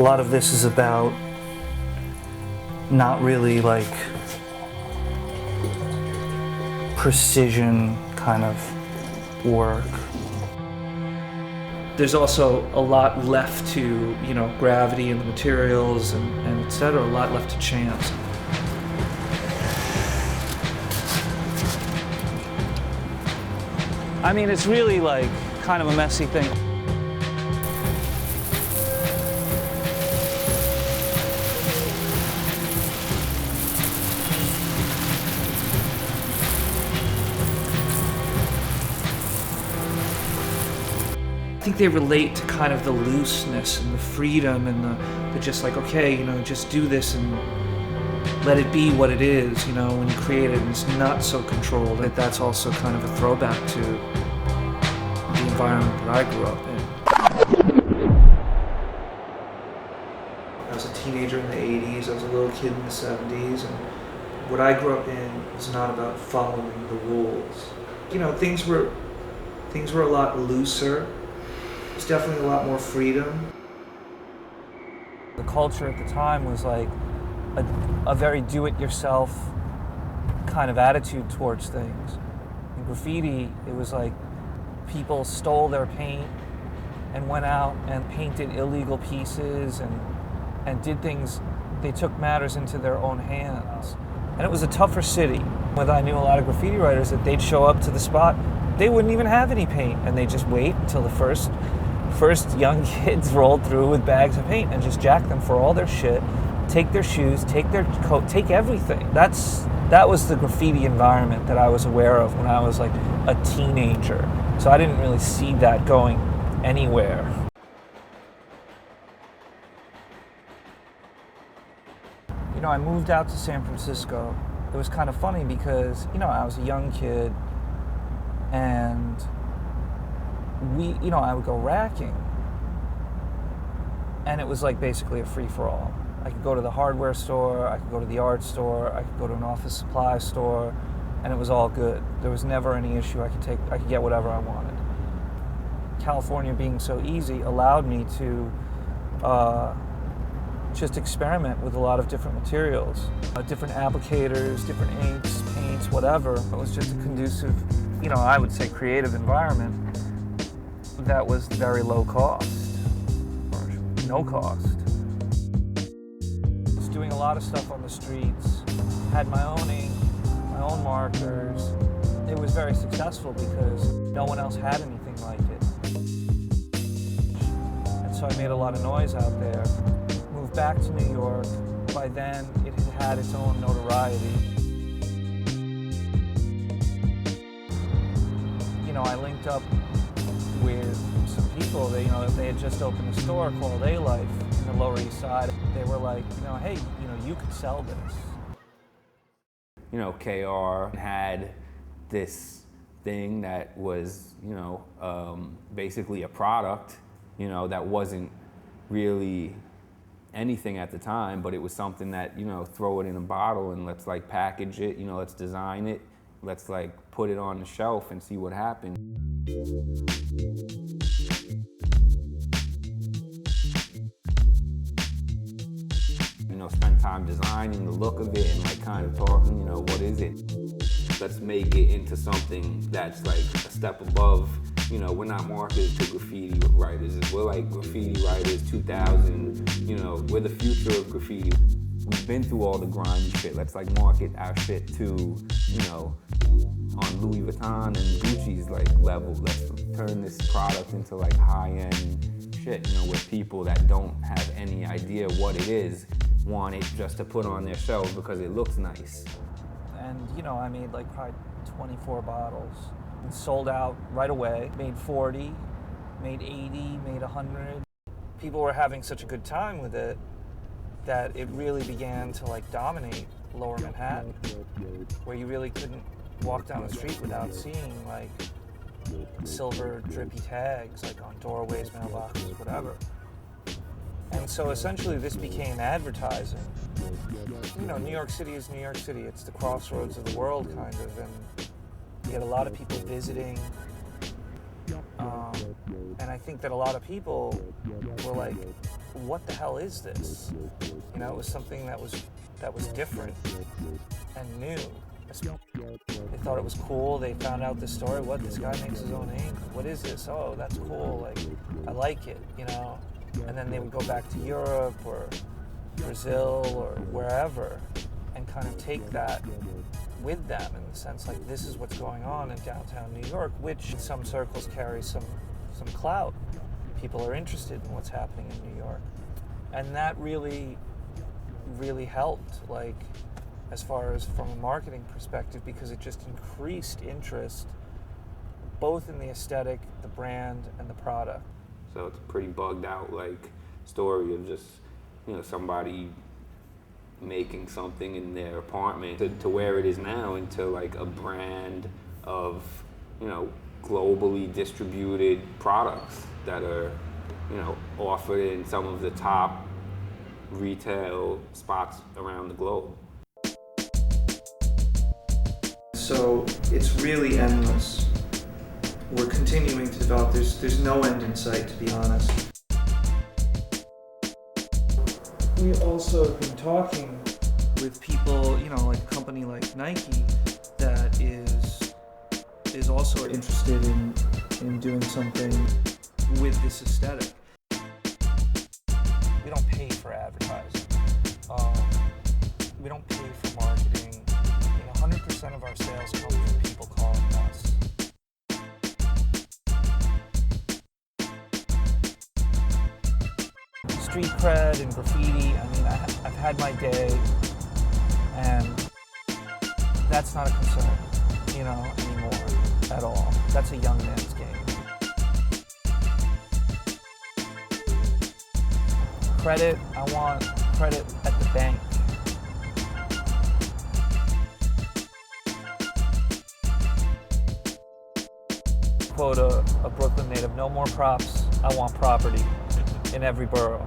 lot of this is about not really like precision kind of work. There's also a lot left to, gravity and the materials and et cetera, a lot left to chance. I mean, it's really like kind of a messy thing. I think they relate to kind of the looseness and the freedom and the just like, okay, just do this and let it be what it is, when you create it, and it's not so controlled. That's also kind of a throwback to the environment that I grew up in. I was a teenager in the 80s, I was a little kid in the 70s, and what I grew up in was not about following the rules. Things were a lot looser. There's definitely a lot more freedom. The culture at the time was like a very do-it-yourself kind of attitude towards things. In graffiti, it was like people stole their paint and went out and painted illegal pieces and did things. They took matters into their own hands. And it was a tougher city. When I knew a lot of graffiti writers that they'd show up to the spot, they wouldn't even have any paint, and they'd just wait until the first young kids rolled through with bags of paint and just jack them for all their shit, take their shoes, take their coat, take everything. That was the graffiti environment that I was aware of when I was like a teenager. So I didn't really see that going anywhere. I moved out to San Francisco. It was kind of funny because, I was a young kid and I would go racking, and it was like basically a free-for-all. I could go to the hardware store, I could go to the art store, I could go to an office supply store, and it was all good. There was never any issue. I could get whatever I wanted. California being so easy allowed me to just experiment with a lot of different materials, different applicators, different inks, paints, whatever. It was just a conducive, I would say creative environment that was very low cost, or no cost. I was doing a lot of stuff on the streets, had my own ink, my own markers. It was very successful because no one else had anything like it. And so I made a lot of noise out there. Moved back to New York. By then, it had its own notoriety. I linked up with some people. They had just opened a store called A-Life in the Lower East Side. They were like, hey, you could sell this. KR had this thing that was, basically a product, that wasn't really anything at the time, but it was something that, throw it in a bottle and let's like package it, let's design it, let's like put it on the shelf and see what happens. Spend time designing the look of it and like kind of talking, what is it? Let's make it into something that's like a step above. We're not marketed to graffiti writers. We're like graffiti writers 2000, we're the future of graffiti. We've been through all the grimy shit. Let's like market our shit to, on Louis Vuitton and Gucci's like level. Let's turn this product into like high-end shit, where people that don't have any idea what it is want it just to put on their shelves because it looks nice. And I made like probably 24 bottles. And sold out right away. Made 40, made 80, made 100. People were having such a good time with it that it really began to like dominate Lower Manhattan, where you really couldn't walk down the street without seeing like silver drippy tags like on doorways, mailboxes, whatever. And so essentially this became advertising. New York City is New York City. It's the crossroads of the world, kind of, and you get a lot of people visiting. And I think that a lot of people were like what the hell is this? You know, it was something that was different and new. They thought it was cool. They found out this story. What, this guy makes his own ink? What is this? Oh, that's cool. Like, I like it, you know? And then they would go back to Europe or Brazil or wherever and kind of take that with them in the sense like this is what's going on in downtown New York, which in some circles carries some clout. People are interested in what's happening in New York. And that really, really helped, like, as far as from a marketing perspective, because it just increased interest both in the aesthetic, the brand, and the product. So it's a pretty bugged out like story of just, you know, somebody making something in their apartment to where it is now into like a brand of, you know, globally distributed products that are, you know, offered in some of the top retail spots around the globe. So it's really endless. We're continuing to develop. There's no end in sight, to be honest. We also have been talking with people, you know, like a company like Nike that is also interested in doing something with this aesthetic. We don't pay for advertising. We don't pay for marketing. 100% of our sales come from people calling us. Street cred and graffiti, I mean, I've had my day, and that's not a concern, you know, anymore at all. That's a young man's game. Credit, I want credit at the bank. Quote a Brooklyn native, no more props, I want property in every borough.